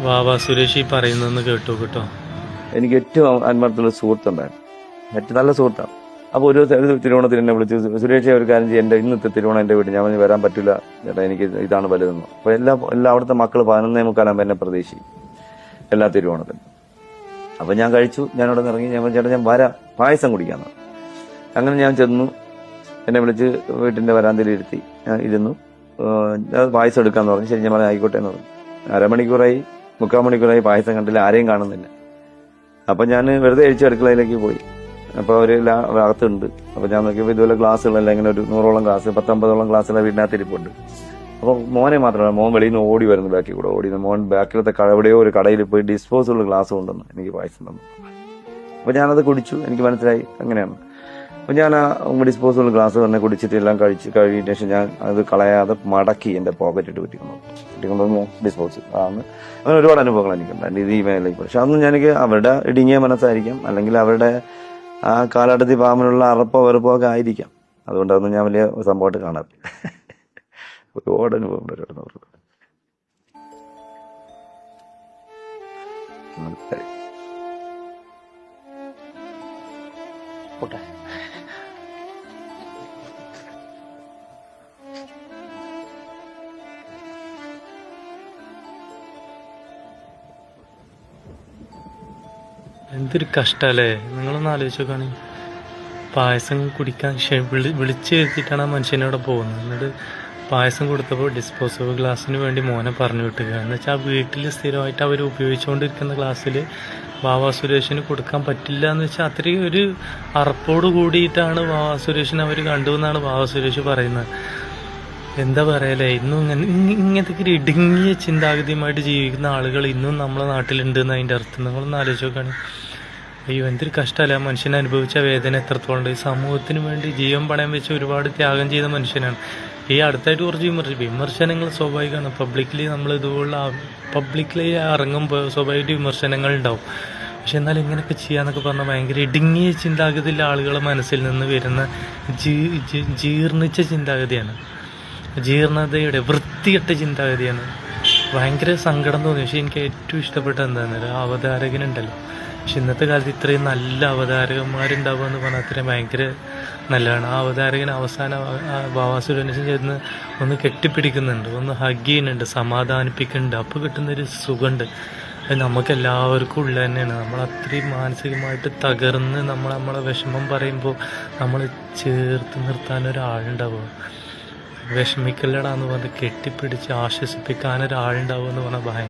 വാവാ സുരേഷ് ഈ പറയുന്നതെന്ന് കേട്ടോ കേട്ടോ. എനിക്ക് ഏറ്റവും ആത്മാർത്ഥമുള്ള സുഹൃത്തുണ്ടായിരുന്നു, ഏറ്റവും നല്ല സുഹൃത്താണ്. അപ്പോൾ ഒരു തിരുവോണത്തിന് എന്നെ വിളിച്ച്, സുരേഷ് ഒരു കാര്യം ചെയ്യും, എൻ്റെ ഇന്നത്തെ തിരുവോണം എൻ്റെ വീട്ടിൽ, ഞാൻ പറഞ്ഞു വരാൻ പറ്റില്ല ചേട്ടാ, എനിക്ക് ഇതാണ് വലുതെന്ന്. അപ്പോൾ എല്ലാ അവിടുത്തെ മക്കൾ 11:45 എന്നെ പ്രതീക്ഷിക്കും എല്ലാ തിരുവോണത്തിനും. അപ്പോൾ ഞാൻ കഴിച്ചു, ഞാനവിടെ നിന്ന് ഇറങ്ങി, ഞാൻ പറഞ്ഞു ചേട്ടാ ഞാൻ വരാം, പായസം കുടിക്കാമെന്ന്. അങ്ങനെ ഞാൻ ചെന്നു, എന്നെ വിളിച്ച് വീട്ടിൻ്റെ വരാന്തയിൽ ഇരുത്തി, ഞാൻ ഇരുന്നു, പായസം എടുക്കാമെന്ന് പറഞ്ഞു. ശരി, ഞാൻ പറഞ്ഞു ആയിക്കോട്ടെ എന്ന് പറഞ്ഞു. അരമണിക്കൂറായി, 3/4 മണിക്കൂറായി, പായസം കണ്ടില്ല, ആരെയും കാണുന്നില്ല. അപ്പം ഞാൻ വെറുതെ അഴിച്ച് അടുക്കളയിലേക്ക് പോയി. അപ്പോൾ അവർ അകത്തുണ്ട്. അപ്പോൾ ഞാൻ നോക്കിയപ്പോൾ ഇതുപോലെ ഗ്ലാസ്സുകളെല്ലാം ഇങ്ങനെ ഒരു 100ഓളം ഗ്ലാസ്, 10-50ഓളം ഗ്ലാസ്സുള്ള വീടിനകത്ത് ഇരിപ്പുണ്ട്. അപ്പോൾ മോനെ മാത്രമല്ല, മോൻ വെളിയിൽ നിന്ന് ഓടി വരുന്നു, ബാക്കിൽ കൂടെ ഓടി. മോൻ ബാക്കിലത്തെ എവിടെയോ ഒരു കടയിൽ പോയി ഡിസ്പോസിബിൾ ഗ്ലാസ് കൊണ്ടുവന്നു എനിക്ക് പായസം തന്നു. അപ്പോൾ ഞാനത് കുടിച്ചു, എനിക്ക് മനസ്സിലായി അങ്ങനെയാണ്. അപ്പോൾ ഞാൻ ആ ഡിസ്പോസിബിൾ ഗ്ലാസ് തന്നെ കുടിച്ചിട്ട് എല്ലാം കഴിഞ്ഞ ശേഷം ഞാൻ അത് കളയാതെ മടക്കി എൻ്റെ പോക്കറ്റിട്ട് കുറ്റിക്കൊണ്ടുവന്ന് ഡിസ്പോസ് ആണ്. അങ്ങനെ ഒരുപാട് അനുഭവങ്ങൾ എനിക്കുണ്ട് എൻ്റെ ഈ മേഖലയിൽ. പക്ഷെ അതൊന്നും എനിക്ക് അവരുടെ ഇടുങ്ങിയ മനസ്സായിരിക്കാം, അല്ലെങ്കിൽ അവരുടെ ആ കാലഘട്ടത്തിൽ പാമ്പിനുള്ള അറപ്പോ വെറുപ്പോ ഒക്കെ ആയിരിക്കാം. അതുകൊണ്ട് അതൊന്നും ഞാൻ വലിയ സംഭവമായിട്ട് കാണാറില്ല. ഒരുപാട് അനുഭവം ഒരുപാട്. എന്തൊരു കഷ്ടല്ലേ, നിങ്ങളൊന്ന് ആലോചിച്ച് നോക്കുകയാണ്. പായസം കുടിക്കാൻ വിളിച്ചു വരുത്തിയിട്ടാണ് ആ മനുഷ്യനോടെ പോകുന്നത്. എന്നിട്ട് പായസം കൊടുത്തപ്പോൾ ഡിസ്പോസബിൾ ഗ്ലാസ്സിന് വേണ്ടി മോനെ പറഞ്ഞു വിട്ടുക. എന്ന് വെച്ചാൽ ആ വീട്ടിൽ സ്ഥിരമായിട്ട് അവർ ഉപയോഗിച്ചുകൊണ്ടിരിക്കുന്ന ഗ്ലാസ്സിൽ വാവാ സുരേഷിന് കൊടുക്കാൻ പറ്റില്ല എന്ന് വെച്ചാൽ അത്രയും ഒരു അറപ്പോട് കൂടിയിട്ടാണ് വാവാ സുരേഷിനെ അവർ കണ്ടു എന്നാണ് വാവാ സുരേഷ് പറയുന്നത്. എന്താ പറയല്ലേ, ഇന്നും ഇങ്ങനത്തെ ഒരു ഇടുങ്ങിയ ചിന്താഗതിയുമായിട്ട് ജീവിക്കുന്ന ആളുകൾ ഇന്നും നമ്മളെ നാട്ടിലുണ്ട് എന്ന് അതിൻ്റെ അർത്ഥം. നിങ്ങളൊന്ന് ആലോചിച്ച് നോക്കുകയാണ്. അയ്യോ എന്തൊരു കഷ്ടമല്ല, ആ മനുഷ്യൻ അനുഭവിച്ച വേദന എത്രത്തോളം ഉണ്ട്. ഈ സമൂഹത്തിന് വേണ്ടി ജീവൻ പണയം വെച്ച് ഒരുപാട് ത്യാഗം ചെയ്ത മനുഷ്യനാണ്. ഈ അടുത്തായിട്ട് കുറച്ച് വിമർശനങ്ങൾ സ്വാഭാവികമാണ്. നമ്മൾ ഇതുപോലുള്ള പബ്ലിക്കലി ഇറങ്ങുമ്പോൾ സ്വാഭാവികമായിട്ട് വിമർശനങ്ങൾ ഉണ്ടാവും. പക്ഷെ എന്നാലും ഇങ്ങനെയൊക്കെ ചെയ്യാന്നൊക്കെ പറഞ്ഞാൽ ഭയങ്കര ഇടുങ്ങിയ ചിന്താഗതിയിലെ ആളുകളെ മനസ്സിൽ നിന്ന് വരുന്ന ജീർണിച്ച ചിന്താഗതിയാണ്, ജീർണതയുടെ വൃത്തികെട്ട ചിന്താഗതിയാണ്. ഭയങ്കര സങ്കടം തോന്നി. പക്ഷെ എനിക്ക് ഏറ്റവും ഇഷ്ടപ്പെട്ട എന്താണെന്ന്, അവതാരകനുണ്ടല്ലോ. പക്ഷെ ഇന്നത്തെ കാലത്ത് ഇത്രയും നല്ല അവതാരകന്മാരുണ്ടാവുക എന്ന് പറഞ്ഞാൽ അത്രയും ഭയങ്കര നല്ലതാണ്. ആ അവതാരകൻ അവസാനം വാവാ സുരേഷ് ചേർന്ന് ഒന്ന് കെട്ടിപ്പിടിക്കുന്നുണ്ട്, ഒന്ന് ഹഗ് ചെയ്യുന്നുണ്ട്, സമാധാനിപ്പിക്കുന്നുണ്ട്. അപ്പോൾ കിട്ടുന്നൊരു സുഖമുണ്ട്. അത് നമുക്കെല്ലാവർക്കും ഉള്ള തന്നെയാണ്. നമ്മൾ അത്രയും മാനസികമായിട്ട് തകർന്ന് നമ്മളെ വിഷമം പറയുമ്പോൾ നമ്മൾ ചേർത്ത് നിർത്താൻ ഒരാളുണ്ടാവുക. വിഷമിക്കല്ലടാന്ന് പറഞ്ഞ് കെട്ടിപ്പിടിച്ച് ആശ്വസിപ്പിക്കാൻ ഒരാളുണ്ടാവുക എന്ന് പറഞ്ഞാൽ